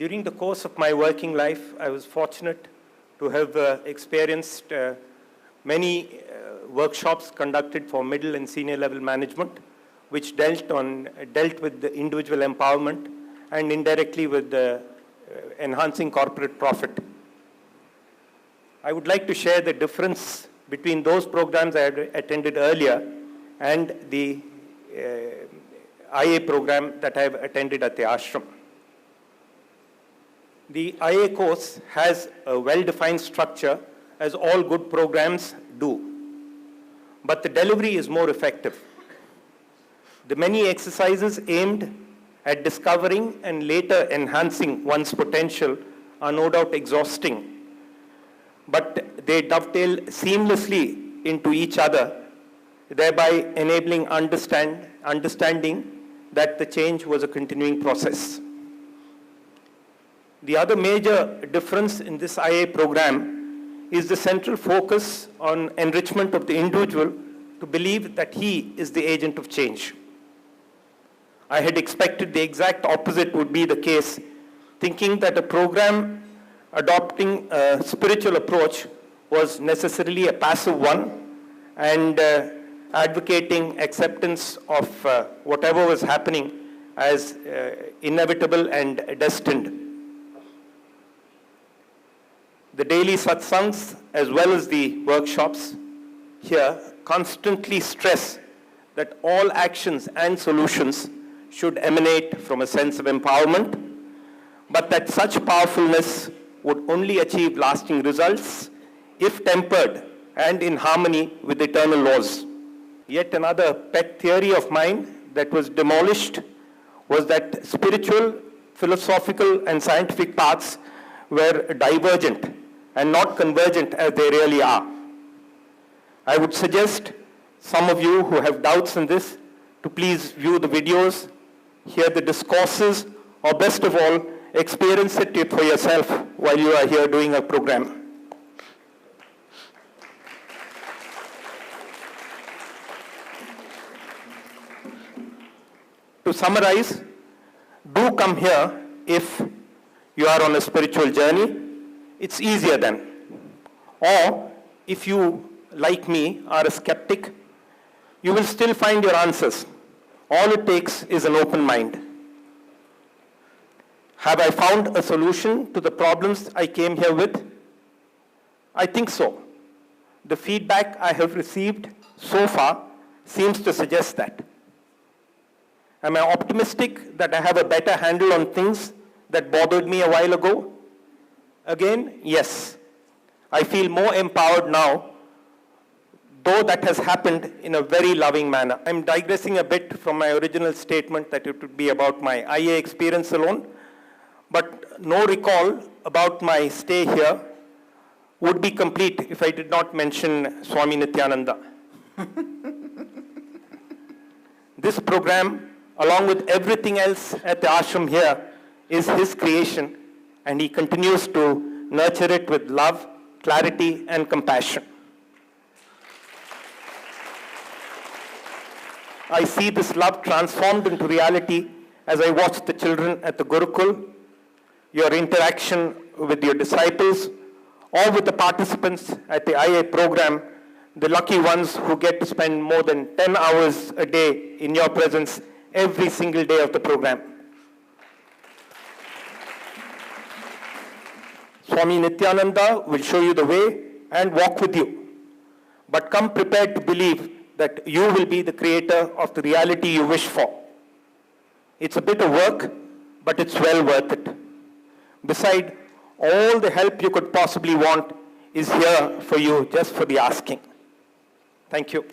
During the course of my working life, I was fortunate to have experienced many workshops conducted for middle and senior level management, which dealt with the individual empowerment and indirectly with enhancing corporate profit. I would like to share the difference between those programs I had attended earlier and the IA program that I have attended at the ashram. The IA course has a well-defined structure, as all good programs do, but the delivery is more effective. The many exercises aimed at discovering and later enhancing one's potential are no doubt exhausting, but they dovetail seamlessly into each other, thereby enabling understanding that the change was a continuing process. The other major difference in this IA program is the central focus on enrichment of the individual to believe that he is the agent of change. I had expected the exact opposite would be the case, thinking that a program adopting a spiritual approach was necessarily a passive one and advocating acceptance of whatever was happening as inevitable and destined. The daily satsangs as well as the workshops here constantly stress that all actions and solutions should emanate from a sense of empowerment, but that such powerfulness would only achieve lasting results if tempered and in harmony with eternal laws. Yet another pet theory of mine that was demolished was that spiritual, philosophical, and scientific paths were divergent and not convergent as they really are. I would suggest some of you who have doubts in this to please view the videos, hear the discourses, or best of all, experience it for yourself while you are here doing a program. To summarize, do come here if you are on a spiritual journey. It's easier then. Or if you, like me, are a skeptic, you will still find your answers. All it takes is an open mind. Have I found a solution to the problems I came here with? I think so. The feedback I have received so far seems to suggest that. Am I optimistic that I have a better handle on things that bothered me a while ago? Again, yes. I feel more empowered now, though that has happened in a very loving manner. I'm digressing a bit from my original statement that it would be about my IA experience alone, but no recall about my stay here would be complete if I did not mention Swami Nityananda. This program, along with everything else at the ashram here, is his creation, and he continues to nurture it with love, clarity, and compassion. I see this love transformed into reality as I watch the children at the Gurukul, your interaction with your disciples, or with the participants at the IA program, the lucky ones who get to spend more than 10 hours a day in your presence every single day of the program. Swami Nityananda will show you the way and walk with you. But come prepared to believe that you will be the creator of the reality you wish for. It's a bit of work, but it's well worth it. Besides, all the help you could possibly want is here for you just for the asking. Thank you.